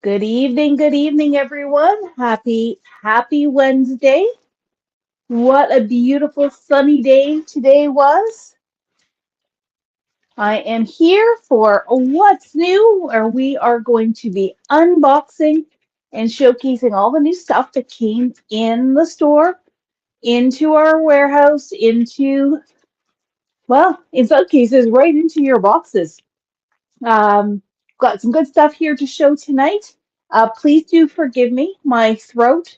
Good evening, everyone. Happy Wednesday. What a beautiful sunny day today was. I am here for What's New, where we are going to be unboxing and showcasing all the new stuff that came in the store, into our warehouse, in some cases, right into your boxes. Um, got some good stuff here to show tonight. Please do forgive me. My throat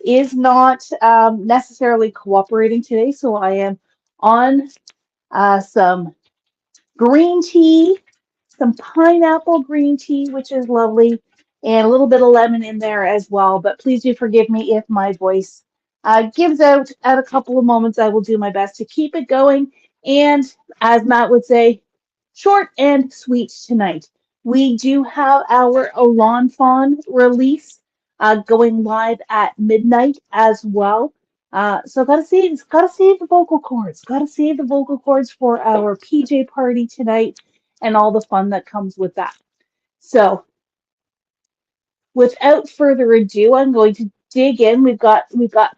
is not necessarily cooperating today, so I am on some green tea, some pineapple green tea, which is lovely, and a little bit of lemon in there as well. But please do forgive me if my voice gives out at a couple of moments. I will do my best to keep it going. And as Matt would say, short and sweet tonight. We do have our Iran Fawn release going live at midnight as well. So gotta save the vocal cords. Gotta save the vocal cords for our PJ party tonight and all the fun that comes with that. So without further ado, I'm going to dig in. We've got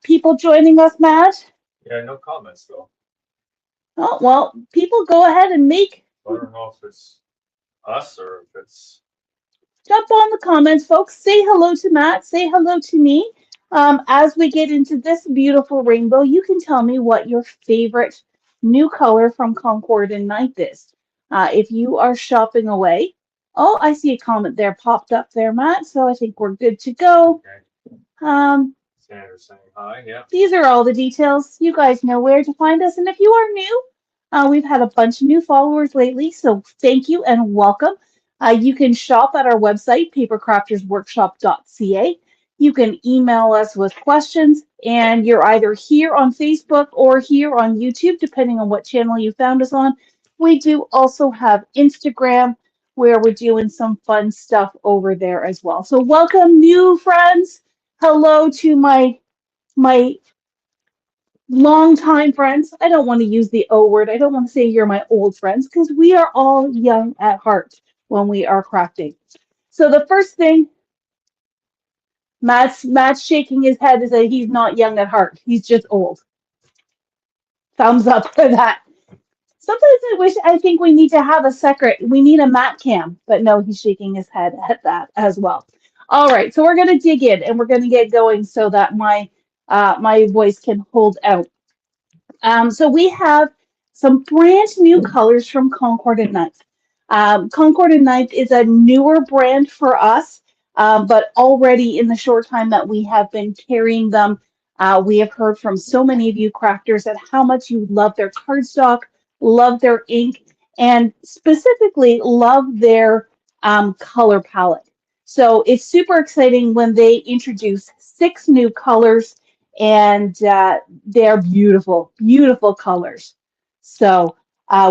people joining us, Matt. Yeah, no comments though. Oh well, people go ahead and make I don't know if it's us or if it's. jump on the comments, folks. Say hello to Matt. Say hello to me. As we get into this beautiful rainbow, you can tell me what your favorite new color from Concord and Ninth is. If you are shopping away, oh, I see a comment there popped up there, Matt. So I think we're good to go. Okay. Um, Sanders saying hi. Yeah. these are all the details. You guys know where to find us. And if you are new, we've had a bunch of new followers lately. So thank you and welcome. You can shop at our website, papercraftersworkshop.ca. You can email us with questions, and you're either here on Facebook or here on YouTube, depending on what channel you found us on. We do also have Instagram, where we're doing some fun stuff over there as well. So welcome, new friends. Hello to my longtime friends. I don't want to use the O word. I don't want to say you're my old friends because we are all young at heart when we are crafting. So the first thing, Matt's shaking his head is that he's not young at heart. He's just old. Thumbs up for that. Sometimes I think we need to have a secret. We need a Matt cam, but no, he's shaking his head at that as well. All right, so we're gonna dig in and we're gonna get going so that my voice can hold out. So we have some brand new colors from Concord and Ninth. Concord and Ninth is a newer brand for us, but already in the short time that we have been carrying them, we have heard from so many of you crafters at how much you love their cardstock, love their ink, and specifically love their color palette. So it's super exciting when they introduce 6 new colors and they're beautiful, beautiful colors. So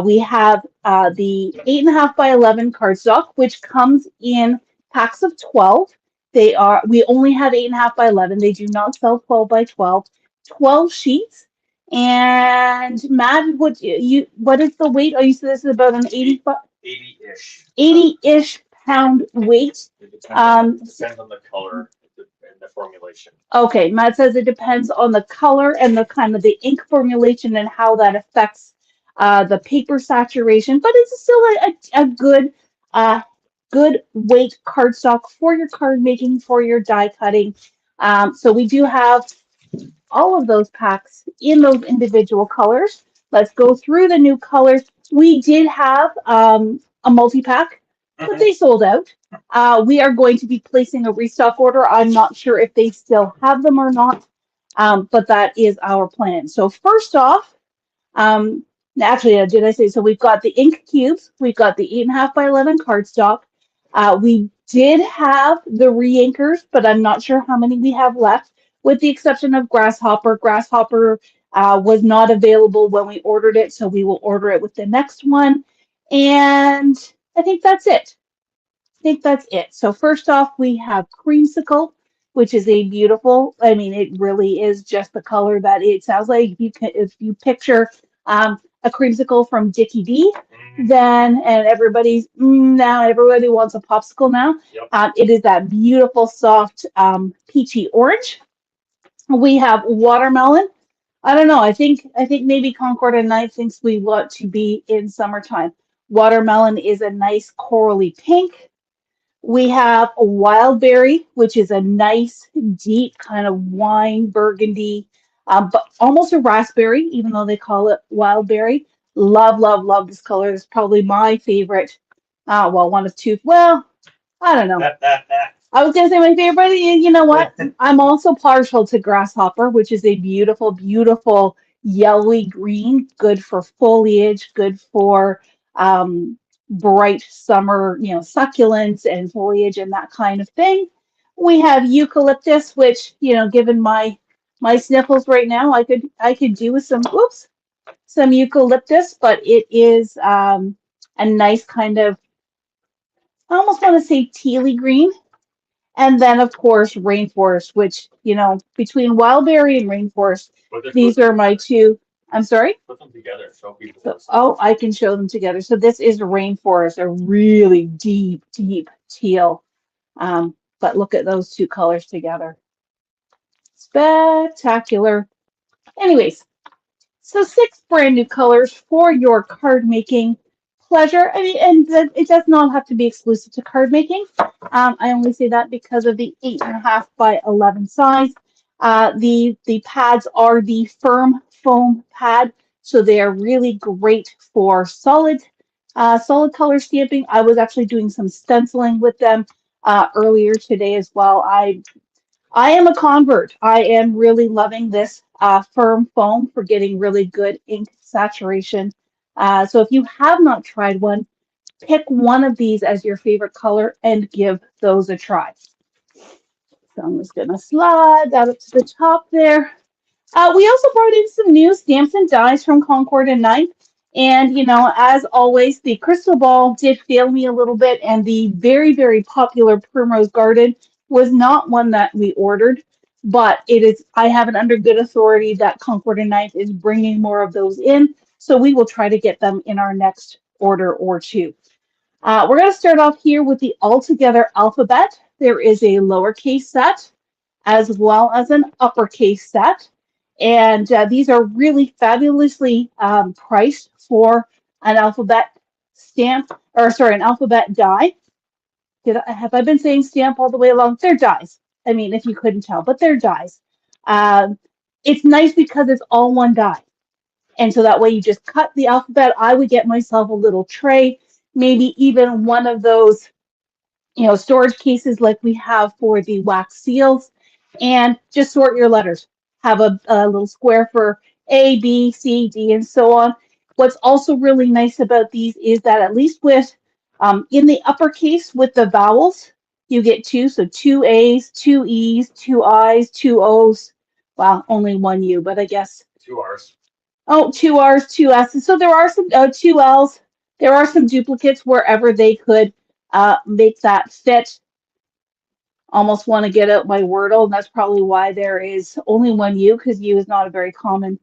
we have the 8.5 by 11 cardstock, which comes in packs of 12. We only have 8.5 by 11. They do not sell 12 by 12. 12 sheets. And Matt, what is the weight? Oh, you said this is about an 80-ish. 80-ish pound weight. It depends on the color and the formulation. Okay, Matt says it depends on the color and the kind of the ink formulation and how that affects the paper saturation, but it's still a uh, good weight cardstock for your card making, for your die cutting. So we do have all of those packs in those individual colors. Let's go through the new colors. We did have a multi-pack, but they sold out. We are going to be placing a restock order. I'm not sure if they still have them or not, but that is our plan. So first off, um, actually, did I say so? We've got the ink cubes. We've got the 8.5 by 11 cardstock. We did have the re-inkers, but I'm not sure how many we have left, with the exception of Grasshopper. Grasshopper was not available when we ordered it, so we will order it with the next one. And I think that's it. So first off, we have Creamsicle, which is a beautiful, I mean, it really is just the color that it sounds like. If you picture a creamsicle from Dickie D, then, and now everybody wants a popsicle now. Yep. It is that beautiful, soft, peachy orange. We have watermelon. I don't know. I think maybe Concord and Night thinks we want to be in summertime. Watermelon is a nice corally pink. We have a wild berry, which is a nice, deep kind of wine burgundy, but almost a raspberry, even though they call it wild berry. Love, love, love this color. It's probably my favorite. Well, one of two. Well, I don't know. I was gonna say my favorite, but you know what? I'm also partial to grasshopper, which is a beautiful, beautiful yellowy green, good for foliage, good for bright summer, succulents and foliage and that kind of thing. We have eucalyptus, which, given my sniffles right now, I could do with some eucalyptus, but it is a nice kind of, I almost want to say tealy green. And then, of course, rainforest, which, between wildberry and rainforest, these are my two. I'm sorry? Put them together. Show people. I can show them together. So this is rainforest, a really deep, deep teal. But look at those two colors together. Spectacular. Anyways, so 6 brand new colors for your card making pleasure. I mean, and it does not have to be exclusive to card making. I only say that because of the 8.5 by 11 size. The pads are the firm foam pad, so they are really great for solid color stamping. I was actually doing some stenciling with them earlier today as well. I am a convert. I am really loving this firm foam for getting really good ink saturation. So if you have not tried one, pick one of these as your favorite color and give those a try. So I'm just going to slide that up to the top there. We also brought in some new stamps and dies from Concord and Ninth. And, as always, the crystal ball did fail me a little bit, and the very, very popular Primrose Garden was not one that we ordered, but I have it under good authority that Concord and Ninth is bringing more of those in, so we will try to get them in our next order or two. We're going to start off here with the Altogether Alphabet. There is a lowercase set as well as an uppercase set. And these are really fabulously priced for an alphabet an alphabet die. Have I been saying stamp all the way along? They're dies. I mean, if you couldn't tell, but they're dies. It's nice because it's all one die. And so that way you just cut the alphabet. I would get myself a little tray, maybe even one of those, storage cases like we have for the wax seals, and just sort your letters. Have a little square for A, B, C, D, and so on. What's also really nice about these is that at least with in the uppercase with the vowels, you get two. So 2 A's, 2 E's, 2 I's, 2 O's. Well, only 1 U, but I guess. 2 R's. Oh, 2 R's, 2 S's. So there are some 2 L's. There are some duplicates wherever they could make that fit. Almost want to get out my Wordle, and that's probably why there is only 1 U, because U is not a very common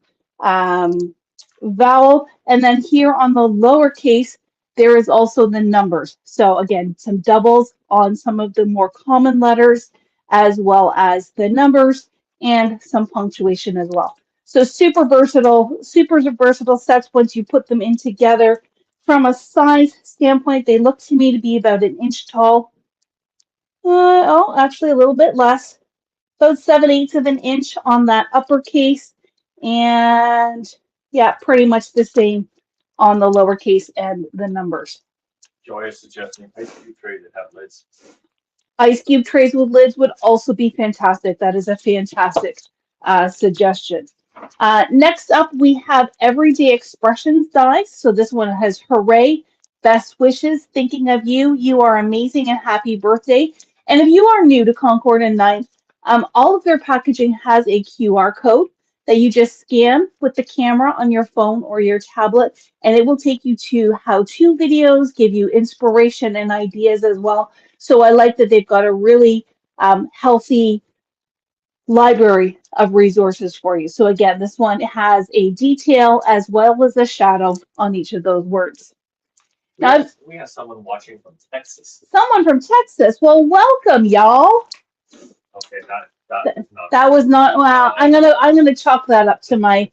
vowel. And then here on the lowercase, there is also the numbers. So again, some doubles on some of the more common letters, as well as the numbers and some punctuation as well. So super versatile sets once you put them in together. From a size standpoint, they look to me to be about 1 inch tall. Actually a little bit less. About 7/8 of an inch on that uppercase. And yeah, pretty much the same on the lowercase and the numbers. Joy is suggesting ice cube trays that have lids. Ice cube trays with lids would also be fantastic. That is a fantastic suggestion. Next up, we have Everyday Expressions dies. So this one has hooray, best wishes, thinking of you. You are amazing and happy birthday. And if you are new to Concord and Ninth, all of their packaging has a QR code that you just scan with the camera on your phone or your tablet, and it will take you to how-to videos, give you inspiration and ideas as well. So I like that they've got a really healthy library of resources for you. So again, this one has a detail as well as a shadow on each of those words. Now, We have someone watching from Texas. someone from Texas. Well, welcome, y'all. Okay, that is not. That was not wow. I'm gonna chalk that up to my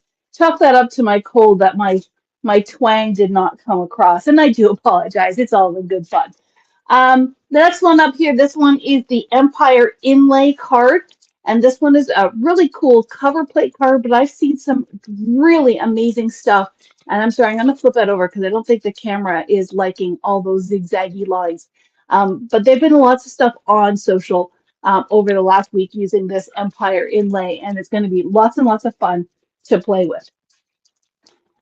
cold that my twang did not come across, and I do apologize. It's all in good fun. The next one up here, this one is the Empire Inlay card, and this one is a really cool cover plate card. But I've seen some really amazing stuff, and I'm sorry, I'm gonna flip that over because I don't think the camera is liking all those zigzaggy lines. But there've been lots of stuff on social over the last week using this Empire Inlay, and it's going to be lots and lots of fun to play with.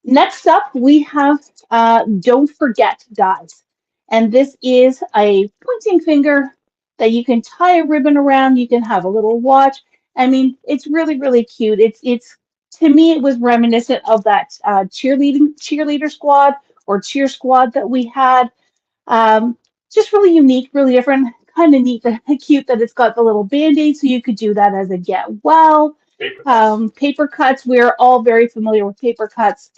Next up, we have Don't Forget dies. And this is a pointing finger that you can tie a ribbon around. You can have a little watch. I mean, it's really, really cute. It's to me, it was reminiscent of that cheerleader squad or cheer squad that we had. Um, just really unique, really different, kind of neat, cute that it's got the little band-aid, so you could do that as a get well. Paper cuts. Paper cuts, we're all very familiar with paper cuts.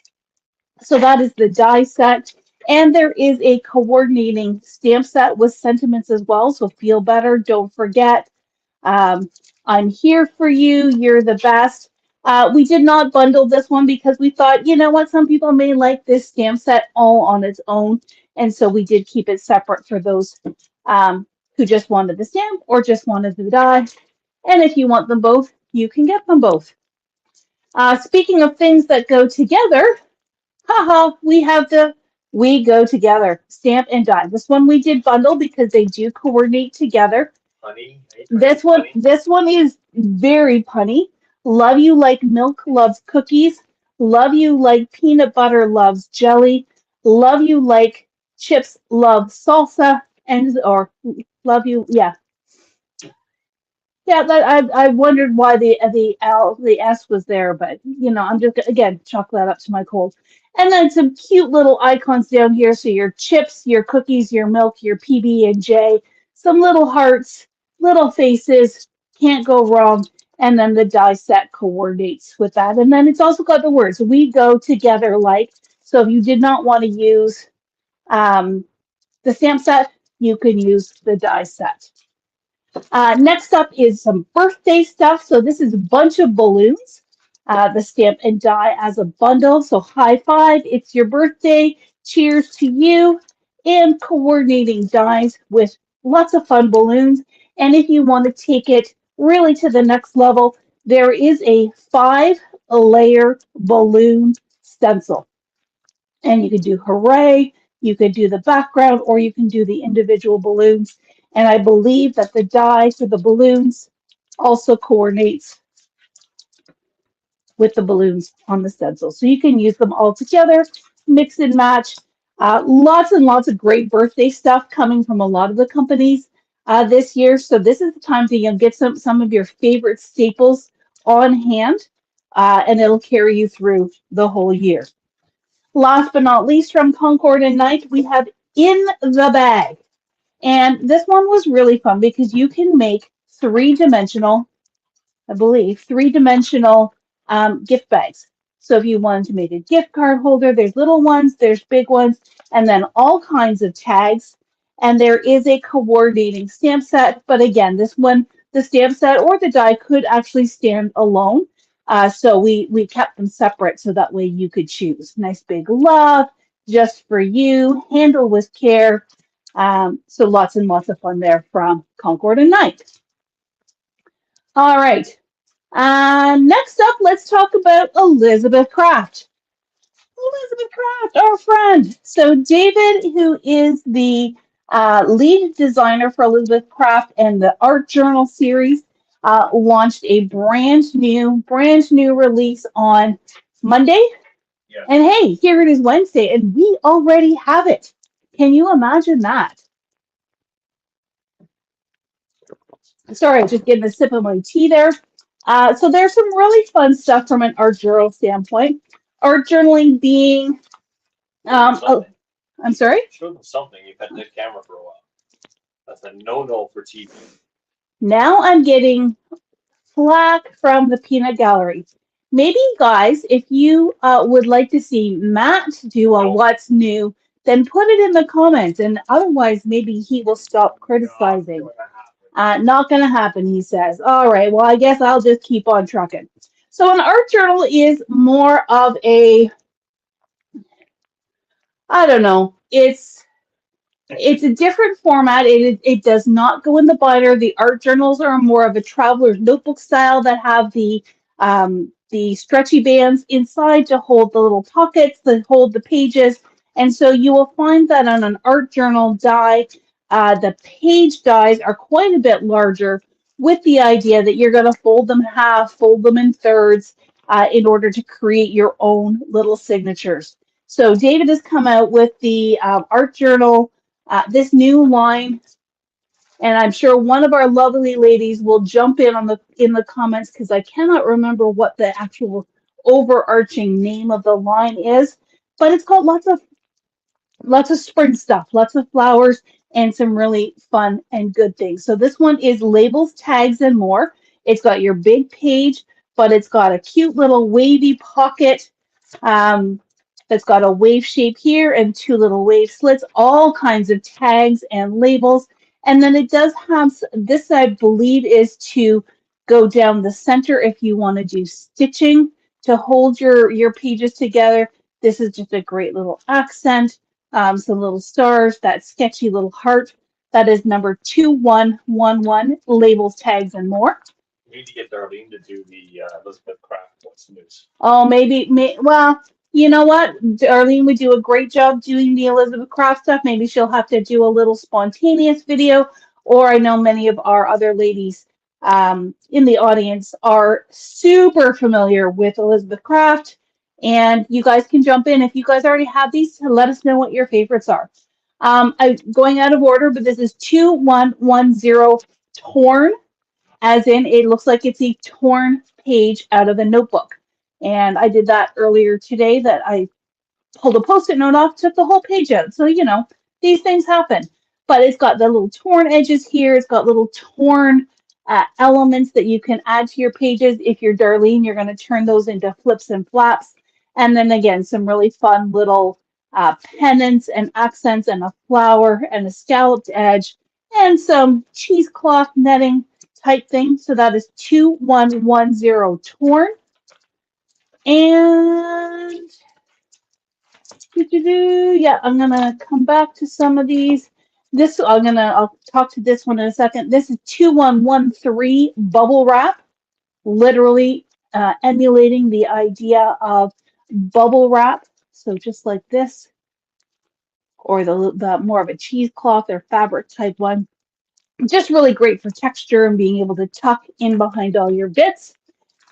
So that is the die set. And there is a coordinating stamp set with sentiments as well. So feel better, don't forget. Um, I'm here for you, you're the best. We did not bundle this one because we thought, you know what, some people may like this stamp set all on its own. And so we did keep it separate for those who just wanted the stamp or just wanted the die. And if you want them both, you can get them both. Speaking of things that go together, haha, we have the We Go Together stamp and die. This one we did bundle because they do coordinate together. Honey. This one is very punny. Love you like milk loves cookies. Love you like peanut butter loves jelly. Love you like chips love salsa. And or love you, yeah. Yeah, I wondered why the S was there, but you know, I'm just again chalk that up to my cold. And then some cute little icons down here. So your chips, your cookies, your milk, your PB and J, some little hearts, little faces, can't go wrong. And then the die set coordinates with that. And then it's also got the words "We Go Together" like. So if you did not want to use the stamp set, you can use the die set. Next up is some birthday stuff. So this is a bunch of balloons, the stamp and die as a bundle. So high five, it's your birthday. Cheers to you. And coordinating dies with lots of fun balloons. And if you want to take it really to the next level, there is a 5-layer balloon stencil. And you can do hooray, you could do the background, or you can do the individual balloons. And I believe that the die for the balloons also coordinates with the balloons on the stencil. So you can use them all together, mix and match. Lots and lots of great birthday stuff coming from a lot of the companies this year. So this is the time to get some of your favorite staples on hand, and it'll carry you through the whole year. Last but not least, from Concord and Knight, we have In the Bag. And this one was really fun because you can make three-dimensional gift bags. So if you wanted to make a gift card holder, there's little ones, there's big ones, and then all kinds of tags. And there is a coordinating stamp set. But again, this one, the stamp set or the die could actually stand alone. So we kept them separate so that way you could choose. Nice big love, just for you, handle with care. So lots and lots of fun there from Concord and Knight. All right. Next up, let's talk about Elizabeth Craft. Elizabeth Craft, our friend. So David, who is the lead designer for Elizabeth Craft and the Art Journal series, launched a brand new release on Monday. Yeah. And hey, here it is Wednesday, and we already have it. Can you imagine that? Sorry, just getting a sip of my tea there. So there's some really fun stuff from an art journal standpoint. Art journaling being, I'm sorry? Show them something. You've had the camera for a while. That's a no-no for TV. Now I'm getting flack from the Peanut Gallery. Maybe, guys, if you would like to see Matt do a What's New then put it in the comments, and otherwise maybe he will stop criticizing. Not gonna happen, he says. All right, well, I guess I'll just keep on trucking. So an art journal is more of a, I don't know, it's a different format. It does not go in the binder. The art journals are more of a traveler's notebook style that have the stretchy bands inside to hold the little pockets that hold the pages. And so you will find that on an art journal die, the page dies are quite a bit larger, with the idea that you're going to fold them half, fold them in thirds, in order to create your own little signatures. So David has come out with the art journal, this new line, and I'm sure one of our lovely ladies will jump in the comments, because I cannot remember what the actual overarching name of the line is, but it's called lots of spring stuff, lots of flowers, and some really fun and good things. So this one is labels, tags, and more. It's got your big page, but it's got a cute little wavy pocket. That's got a wave shape here and two little wave slits, all kinds of tags and labels. And then it does have this, I believe, is to go down the center if you want to do stitching to hold your pages together. This is just a great little accent. Some little stars, that sketchy little heart. That is number 2111, labels, tags, and more. We need to get Darlene to do the Elizabeth Craft What's News. Oh, well, you know what? Darlene would do a great job doing the Elizabeth Craft stuff. Maybe she'll have to do a little spontaneous video, or I know many of our other ladies in the audience are super familiar with Elizabeth Craft, and you guys can jump in. If you guys already have these, let us know what your favorites are. I'm going out of order, but this is 2110 torn, as in it looks like it's a torn page out of a notebook. And I did that earlier today, that I pulled a Post-it note off, took the whole page out. So, you know, these things happen. But it's got the little torn edges here. It's got little torn elements that you can add to your pages. If you're Darlene, you're going to turn those into flips and flaps. And then again, some really fun little pennants and accents, and a flower and a scalloped edge, and some cheesecloth netting type thing. So that is 2110 torn. And yeah, I'm gonna come back to some of these. I'll talk to this one in a second. This is 2113 bubble wrap, literally emulating the idea of bubble wrap. So just like this, or the more of a cheesecloth or fabric type one. Just really great for texture and being able to tuck in behind all your bits.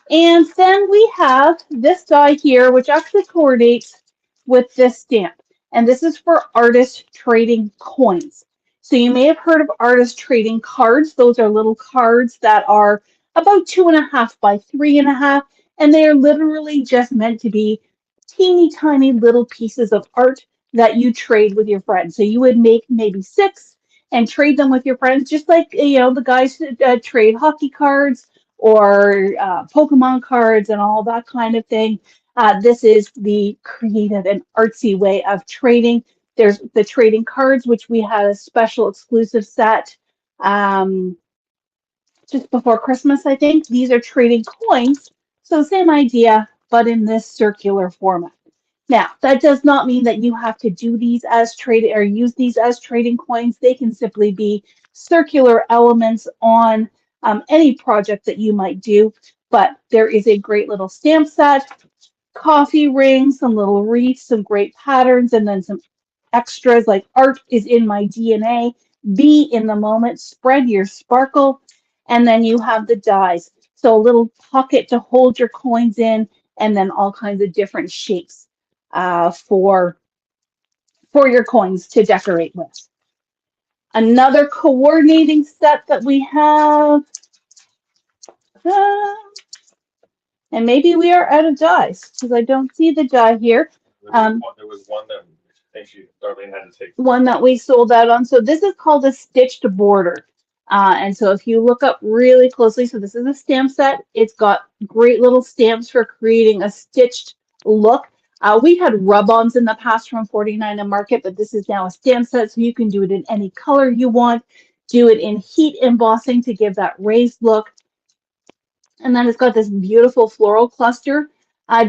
And then we have this die here, which actually coordinates with this stamp. And this is for artists trading coins. So you may have heard of artists trading cards. Those are little cards that are about 2.5 by 3.5. And they are literally just meant to be teeny tiny little pieces of art that you trade with your friends. So you would make maybe 6 and trade them with your friends, just like, you know, the guys that trade hockey cards or Pokemon cards and all that kind of thing. This is the creative and artsy way of trading. There's the trading cards, which we had a special exclusive set just before Christmas, I think. These are trading coins. So same idea, but in this circular format. Now, that does not mean that you have to do these as trade or use these as trading coins. They can simply be circular elements on any project that you might do. But there is a great little stamp set, coffee rings, some little wreaths, some great patterns, and then some extras like art is in my DNA, be in the moment, spread your sparkle, and then you have the dies. So a little pocket to hold your coins in, and then all kinds of different shapes for your coins to decorate with. Another coordinating set that we have, and maybe we are out of dies because I don't see the die here. There was one that I think Darlene had to take. One that we sold out on. So this is called a stitched border. And so if you look up really closely, so this is a stamp set. It's got great little stamps for creating a stitched look. We had rub-ons in the past from 49 and Market, but this is now a stamp set, so you can do it in any color you want. Do it in heat embossing to give that raised look. And then it's got this beautiful floral cluster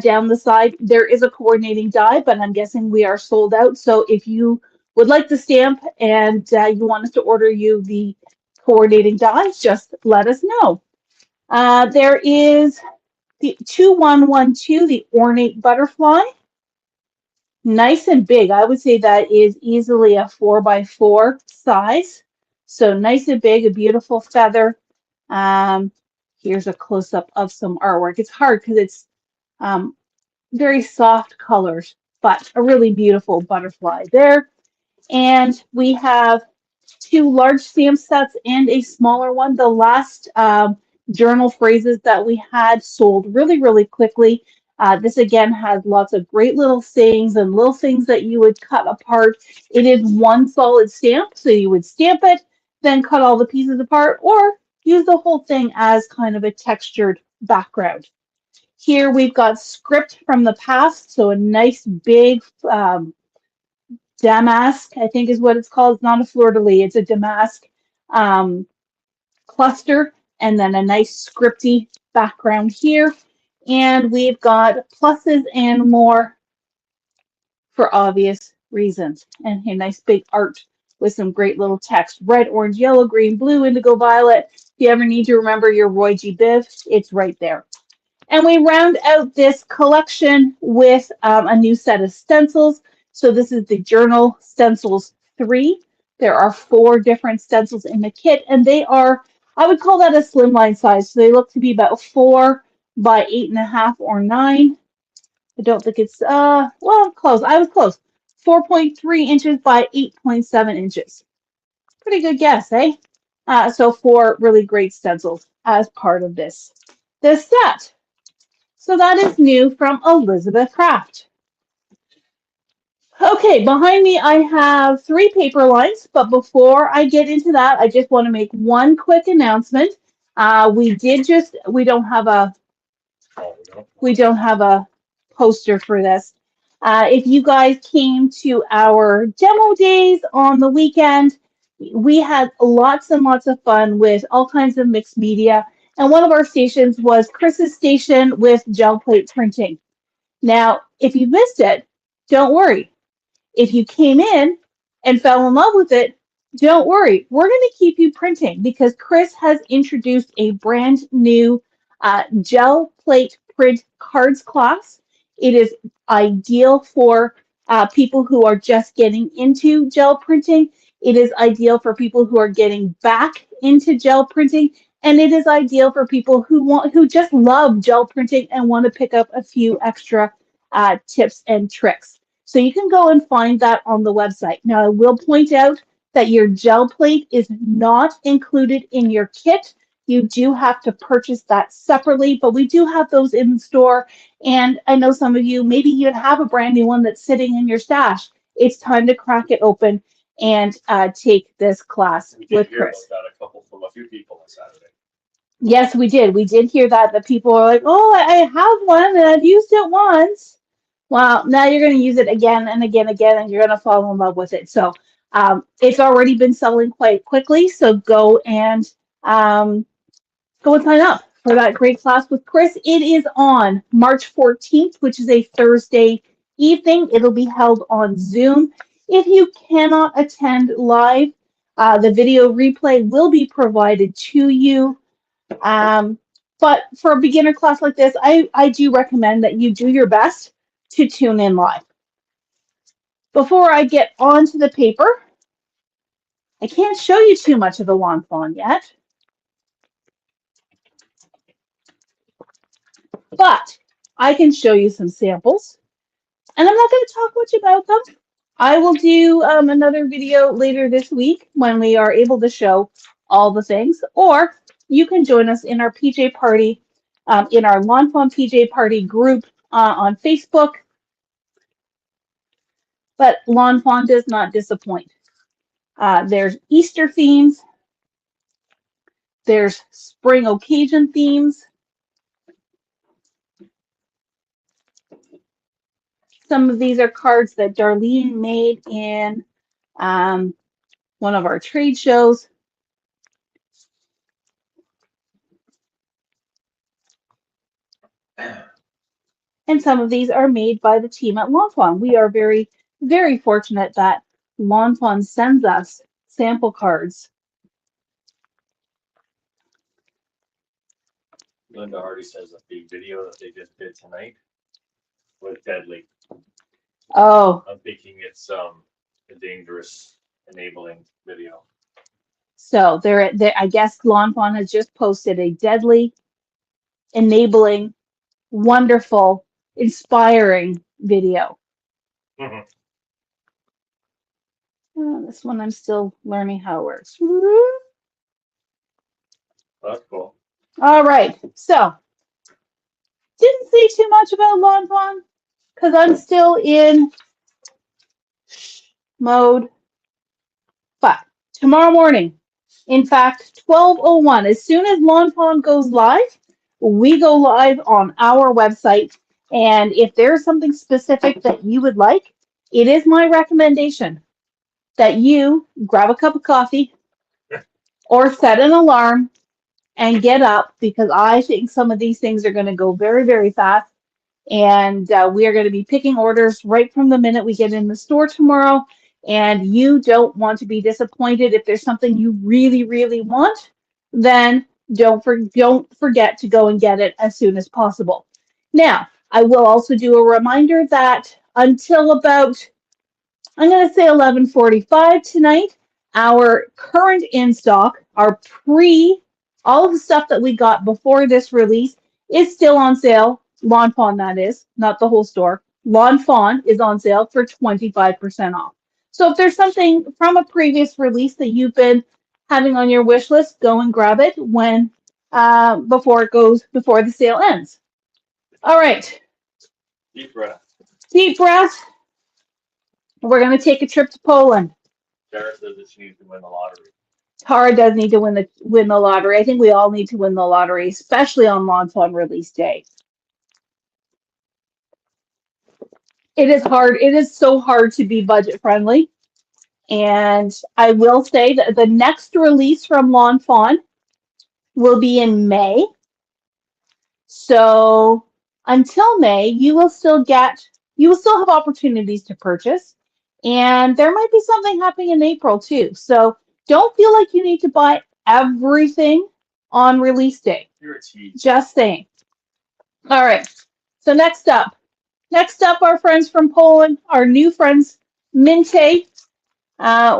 down the side. There is a coordinating die, but I'm guessing we are sold out. So if you would like the stamp and you want us to order you the coordinating die, just let us know. There is the 2112, the ornate butterfly. Nice and big. I would say that is easily a 4x4 size. So nice and big, a beautiful feather. Here's a close-up of some artwork. It's hard because it's very soft colors, but a really beautiful butterfly there. And we have 2 large stamp sets and a smaller one. The last journal phrases that we had sold really, really quickly. This again has lots of great little sayings and little things that you would cut apart. It is one solid stamp, so you would stamp it, then cut all the pieces apart, or use the whole thing as kind of a textured background. Here we've got script from the past, so a nice big damask, I think is what it's called. It's not a fleur-de-lis, it's a damask cluster, and then a nice scripty background here. And we've got pluses and more for obvious reasons. And a nice big art with some great little text. Red, orange, yellow, green, blue, indigo, violet. If you ever need to remember your Roy G. Biv, it's right there. And we round out this collection with a new set of stencils. So this is the Journal Stencils 3. There are 4 different stencils in the kit, and they are, I would call that a slimline size. So they look to be about 4 by 8.5 or 9. I don't think it's, well, close. I was close. 4.3 inches by 8.7 inches. Pretty good guess, eh? So 4 really great stencils as part of this set. So that is new from Elizabeth Craft. Okay, behind me I have 3 paper lines, but before I get into that, I just want to make one quick announcement. We don't have a poster for this. If you guys came to our demo days on the weekend, we had lots and lots of fun with all kinds of mixed media. And one of our stations was Chris's station with gel plate printing. Now, if you missed it, don't worry. If you came in and fell in love with it, don't worry. We're going to keep you printing because Chris has introduced a brand new gel plate print cards class. It is ideal for people who are just getting into gel printing. It is ideal for people who are getting back into gel printing. And it is ideal for people who just love gel printing and want to pick up a few extra tips and tricks. So you can go and find that on the website. Now, I will point out that your gel plate is not included in your kit. You do have to purchase that separately, but we do have those in store. And I know some of you maybe even have a brand new one that's sitting in your stash. It's time to crack it open and take this class with Chris. Got a couple from a few people on Saturday. Yes, we did. We did hear that. The people are like, oh, I have one and I've used it once. Well, now you're going to use it again and again, and you're going to fall in love with it. So it's already been selling quite quickly. So go and sign up for that great class with Chris. It is on March 14th, which is a Thursday evening. It'll be held on Zoom. If you cannot attend live, the video replay will be provided to you. But for a beginner class like this, I do recommend that you do your best to tune in live. Before I get onto the paper, I can't show you too much of the Lawn Fawn yet. But I can show you some samples. And I'm not going to talk much about them. I will do another video later this week when we are able to show all the things. Or you can join us in our PJ Party, in our Lawn Fawn PJ Party group on Facebook. But Lawn Fawn does not disappoint. There's Easter themes. There's spring occasion themes. Some of these are cards that Darlene made in one of our trade shows. And some of these are made by the team at Lawn Fawn. We are very, very fortunate that Lawn Fawn sends us sample cards. Linda Hardy says that the video that they just did tonight was deadly. Oh, I'm thinking it's a dangerous enabling video. so I guess Lawn Fawn has just posted a deadly, enabling, wonderful, inspiring video. Mhm. This one I'm still learning how it works. That's cool. All right, so didn't say too much about Lawn Fawn because I'm still in mode. But tomorrow morning, in fact, 12:01, as soon as Lawn Fawn goes live, we go live on our website. And if there's something specific that you would like, it is my recommendation that you grab a cup of coffee or set an alarm and get up, because I think some of these things are going to go very, very fast. And we are going to be picking orders right from the minute we get in the store tomorrow. And you don't want to be disappointed. If there's something you really, really want, then don't forget to go and get it as soon as possible. Now, I will also do a reminder that until about, I'm going to say 11:45 tonight, our current in stock, all of the stuff that we got before this release is still on sale. Lawn Fawn, that is, not the whole store. Lawn Fawn is on sale for 25% off. So if there's something from a previous release that you've been having on your wish list, go and grab it before the sale ends. All right. Deep breath. Deep breath. We're going to take a trip to Poland. Sarah says that she needs to win the lottery. Tara does need to win the lottery. I think we all need to win the lottery, especially on Lawn Fawn release day. It is hard. It is so hard to be budget friendly. And I will say that the next release from Lawn Fawn will be in May. So until May, you will still have opportunities to purchase. And there might be something happening in April too. So don't feel like you need to buy everything on release day. You're a tease. Just saying. All right. So next up, our friends from Poland, our new friends, Minte.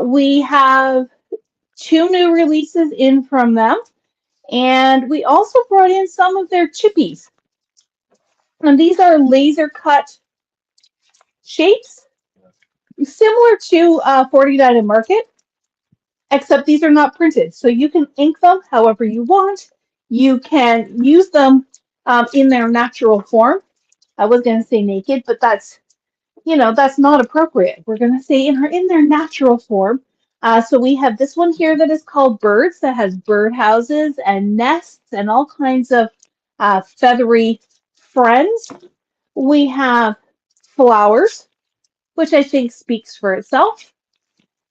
We have 2 new releases in from them. And we also brought in some of their chippies. And these are laser cut shapes, similar to 49 and Market, except these are not printed. So you can ink them however you want. You can use them in their natural form. I was going to say naked, but that's not appropriate. We're going to say in their natural form. So we have this one here that is called Birds, that has bird houses and nests and all kinds of feathery friends. We have flowers, which I think speaks for itself.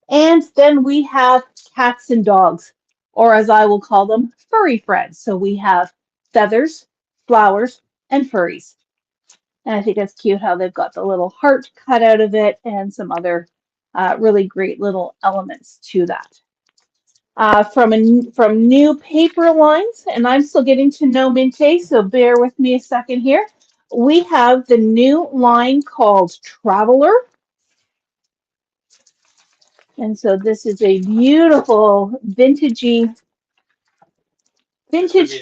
And then we have cats and dogs, or as I will call them, furry friends. So we have feathers, flowers, and furries. And I think it's cute how they've got the little heart cut out of it and some other really great little elements to that. From new paper lines, and I'm still getting to know Minte, so bear with me a second here. We have the new line called Traveler. And so this is a beautiful vintage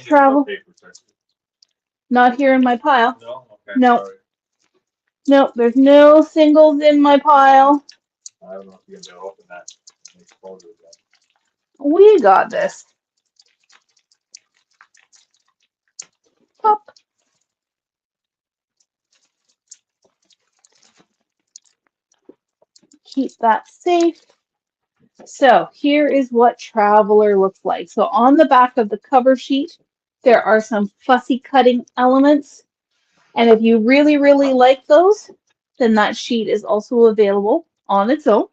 travel. Not here in my pile. No? Okay. No. Sorry. No, there's no singles in my pile. I don't know if you're going to open that. We got this. Pop. Keep that safe. So here is what Traveler looks like. So on the back of the cover sheet, there are some fussy cutting elements. And if you really, really like those, then that sheet is also available on its own.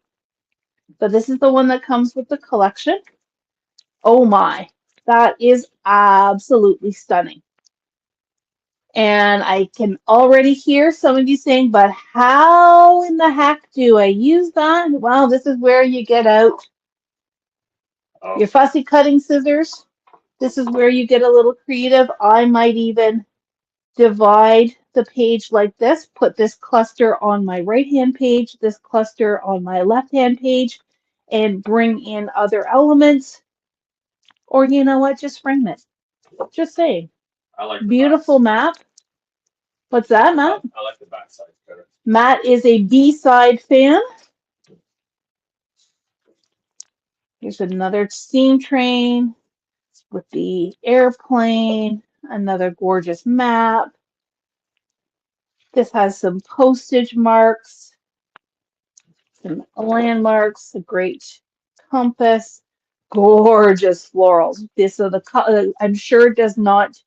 But this is the one that comes with the collection. Oh my, that is absolutely stunning. And I can already hear some of you saying, but how in the heck do I use that? Well, this is where you get out Oh, your fussy cutting scissors. This is where you get a little creative. I might even divide the page like this, put this cluster on my right-hand page, this cluster on my left-hand page, and bring in other elements. Or you know what, just frame it. Just saying. I like the Beautiful backs. map. What's that, Matt? I like the back side better. Matt is a B-side fan. Here's another steam train with the airplane, another gorgeous map. This has some postage marks, some landmarks, a great compass, gorgeous florals. This of the I'm sure it does not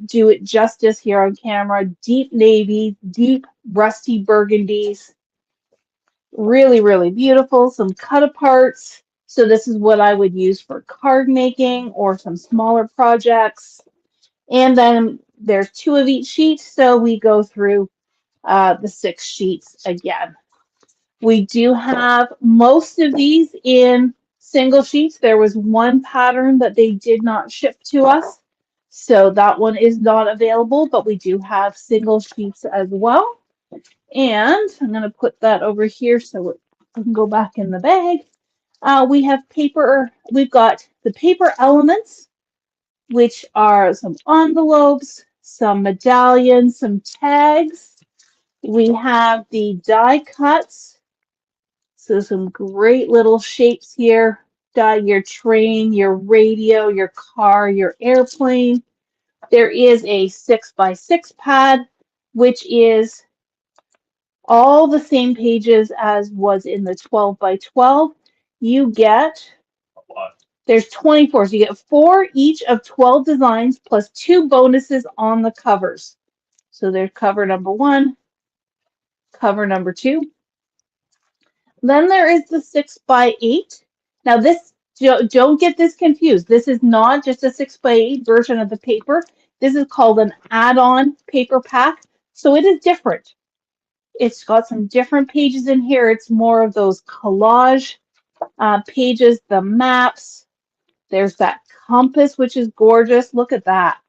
do it justice here on camera. Deep navy, deep rusty burgundies, really, really beautiful. Some cut aparts. So this is what I would use for card making or some smaller projects. And then there's 2 of each sheet, so we go through the 6 sheets again. We do have most of these in single sheets. There was one pattern that they did not ship to us, so that one is not available, but we do have single sheets as well. And I'm going to put that over here so it can go back in the bag. We have paper. We've got the paper elements, which are some envelopes, some medallions, some tags. We have the die cuts. So some great little shapes here. Your train, your radio, your car, your airplane. There is a 6x6 pad, which is all the same pages as was in the 12x12. You get, there's 24, so you get 4 each of 12 designs plus 2 bonuses on the covers. So there's cover number 1, cover number 2. Then there is the 6x8. Now this, don't get this confused. This is not just a 6x8 version of the paper. This is called an add-on paper pack. So it is different. It's got some different pages in here. It's more of those collage pages, the maps. There's that compass, which is gorgeous. Look at that.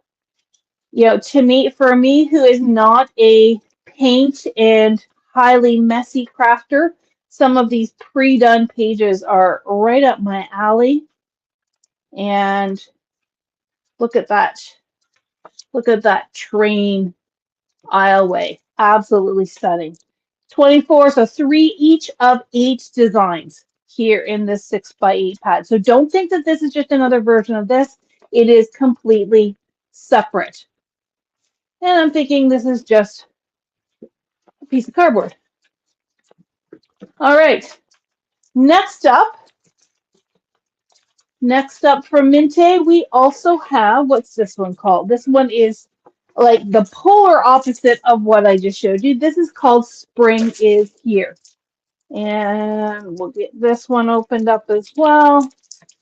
You know, for me, who is not a paint and highly messy crafter, some of these pre-done pages are right up my alley. And look at that. Look at that train aisleway. Absolutely stunning. 24, so 3 each of 8 designs here in this 6x8 pad. So don't think that this is just another version of this. It is completely separate. And I'm thinking this is just a piece of cardboard. All right. Next up from Minte, we also have, what's this one called? This one is like the polar opposite of what I just showed you. This is called Spring is Here. And we'll get this one opened up as well.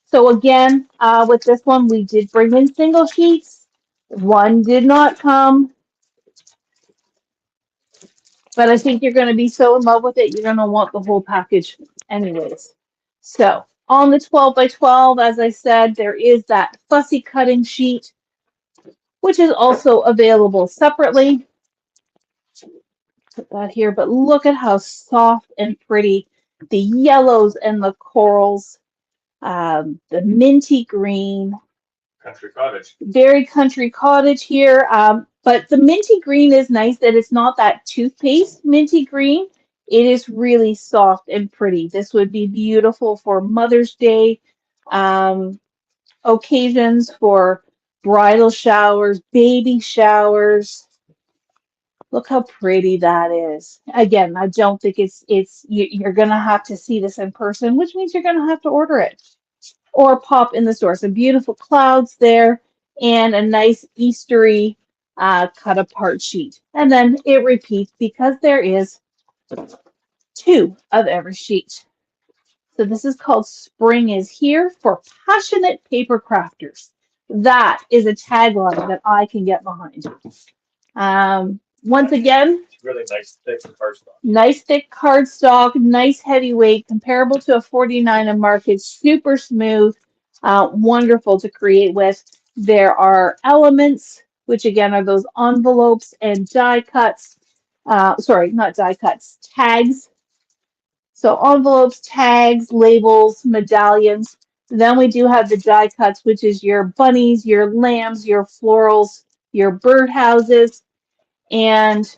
So again, with this one, we did bring in single sheets. One did not come. But I think you're going to be so in love with it, you're going to want the whole package anyways. So on the 12x12, as I said, there is that fussy cutting sheet, which is also available separately. Put that here, but look at how soft and pretty the yellows and the corals, the minty green. Country cottage. Very country cottage here. But the minty green is nice that it's not that toothpaste minty green. It is really soft and pretty. This would be beautiful for Mother's Day occasions, for bridal showers, baby showers. Look how pretty that is. Again, I don't think you're going to have to see this in person, which means you're going to have to order it or pop in the store. Some beautiful clouds there and a nice Eastery cut apart sheet. And then it repeats because there is 2 of every sheet. So this is called Spring is Here for Passionate Paper Crafters. That is a tagline that I can get behind. Once again, Really nice thick cardstock. nice thick cardstock, nice heavyweight, comparable to a 49 in market, super smooth, wonderful to create with. There are elements, which again are those envelopes and die cuts. Sorry, not die cuts, tags. So envelopes, tags, labels, medallions. Then we do have the die cuts, which is your bunnies, your lambs, your florals, your birdhouses, and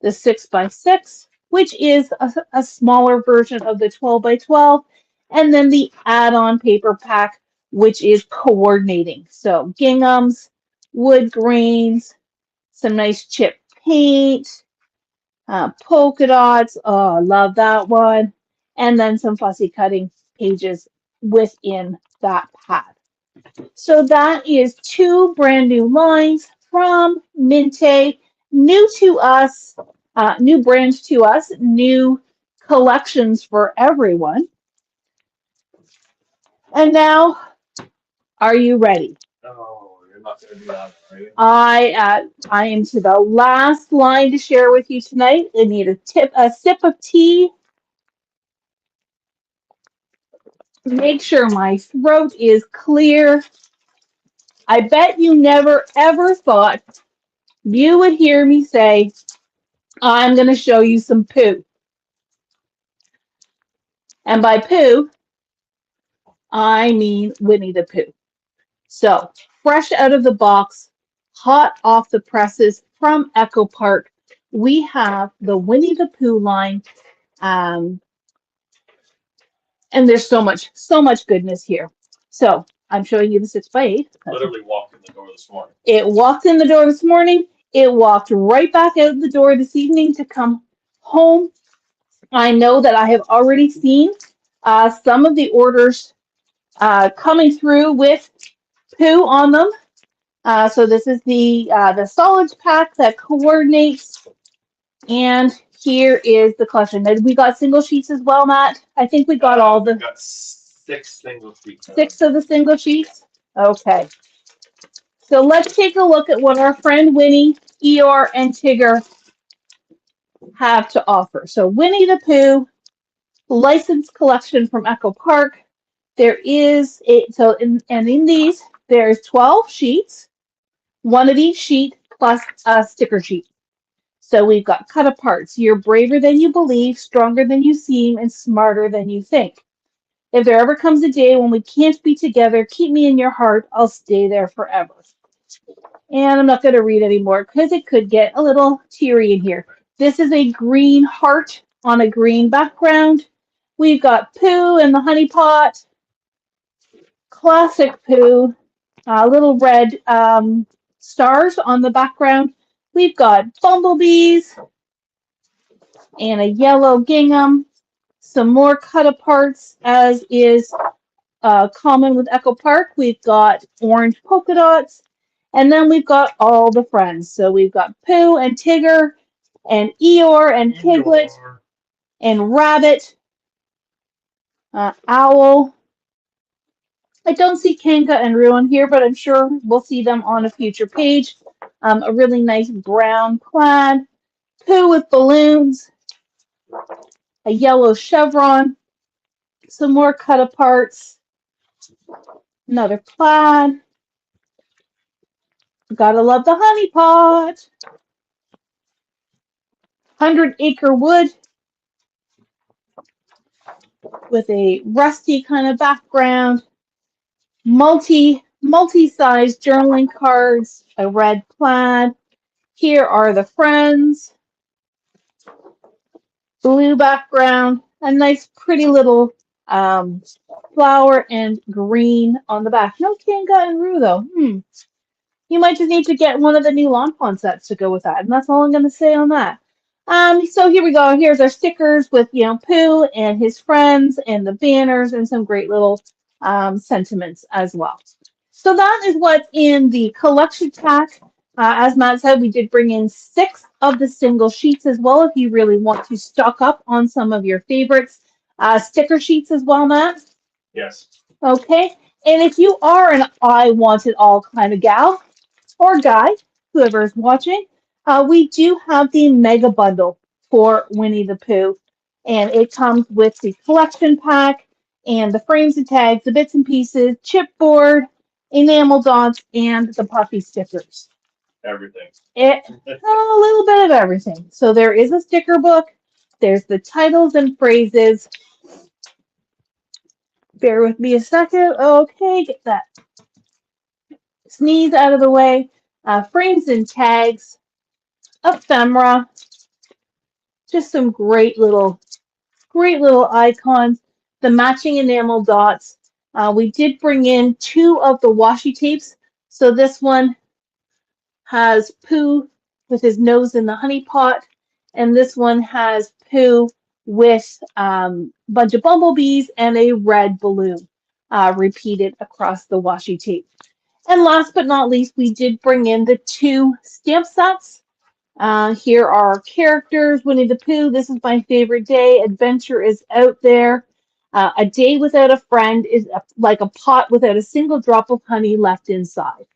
the 6x6, which is a smaller version of the 12x12, and then the add-on paper pack, which is coordinating. So ginghams, wood grains, some nice chip paint, polka dots. Oh, I love that one. And then some fussy cutting pages within that pack. So that is 2 brand new lines from Minte, new to us, new brand to us, new collections for everyone. And now, are you ready? Oh, you're not going to do that, are you? I am to the last line to share with you tonight. I need a sip of tea. Make sure my throat is clear. I bet you never ever thought you would hear me say, I'm going to show you some poo. And by poo, I mean Winnie the Pooh. So, fresh out of the box, hot off the presses from Echo Park, we have the Winnie the Pooh line. And there's so much goodness here. So, I'm showing you the 6x8. Literally walked in the door this morning. It walked in the door this morning. It walked right back out the door this evening to come home. I know that I have already seen some of the orders coming through with Pooh on them. So this is the solids pack that coordinates, and here is the collection. We got single sheets as well, Matt. I think we got all the. We got 6 single sheets. 6 of the single sheets. Okay. So let's take a look at what our friend Winnie, Eeyore, and Tigger have to offer. So Winnie the Pooh, licensed collection from Echo Park. There is in these there's 12 sheets, one of each sheet plus a sticker sheet. So we've got cut aparts. You're braver than you believe, stronger than you seem, and smarter than you think. If there ever comes a day when we can't be together, keep me in your heart. I'll stay there forever. And I'm not going to read anymore because it could get a little teary in here. This is a green heart on a green background. We've got Pooh and the honey pot. Classic Pooh. Little red stars on the background. We've got bumblebees and a yellow gingham. Some more cut aparts, as is common with Echo Park. We've got orange polka dots. And then we've got all the friends. So we've got Pooh and Tigger and Eeyore and Piglet and Rabbit, Owl. I don't see Kanka and Roo on here, but I'm sure we'll see them on a future page. A really nice brown plaid. Pooh with balloons. A yellow chevron. Some more cut aparts. Another plaid. Gotta love the honey pot. 100-acre wood with a rusty kind of background. Multi-size journaling cards. A red plaid. Here are the friends. Blue background. A nice pretty little flower and green on the back. No Kanga and Roo though. You might just need to get one of the new Lawn Fawn sets to go with that. And that's all I'm going to say on that. So here we go. Here's our stickers with, Pooh and his friends and the banners and some great little sentiments as well. So that is what's in the collection pack As Matt said, we did bring in 6 of the single sheets as well if you really want to stock up on some of your favorites. Sticker sheets as well, Matt. Yes. Okay. And if you are an I want it all kind of gal or guy, whoever is watching, we do have the mega bundle for Winnie the Pooh. And it comes with the collection pack and the frames and tags, the bits and pieces, chipboard, enamel dots, and the puffy stickers. Everything. A little bit of everything. So there is a sticker book. There's the titles and phrases. Bear with me a second. Okay, get that sneeze out of the way. Frames and tags, ephemera, just some great little icons. The matching enamel dots. We did bring in 2 of the washi tapes. So this one has Pooh with his nose in the honey pot, and this one has Pooh with a bunch of bumblebees and a red balloon repeated across the washi tape. And last but not least, we did bring in the 2 stamp sets. Here are characters, Winnie the Pooh, this is my favorite day, adventure is out there. A day without a friend is like a pot without a single drop of honey left inside.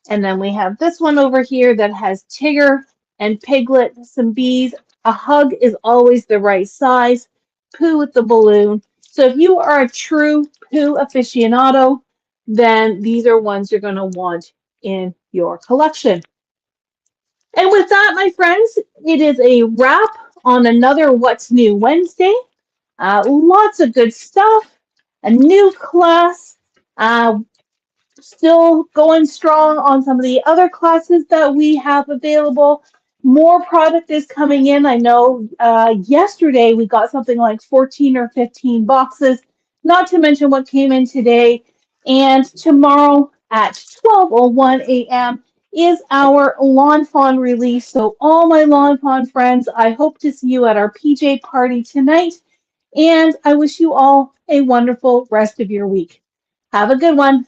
And then we have this one over here that has Tigger and Piglet, some bees. A hug is always the right size. Pooh with the balloon. So if you are a true Pooh aficionado, then these are ones you're going to want in your collection. And with that, my friends, it is a wrap on another What's New Wednesday. Lots of good stuff. A new class. Still going strong on some of the other classes that we have available. More product is coming in. I know yesterday we got something like 14 or 15 boxes, not to mention what came in today. And tomorrow at 12:01 a.m. is our Lawn Fawn release. So all my Lawn Fawn friends, I hope to see you at our PJ party tonight. And I wish you all a wonderful rest of your week. Have a good one.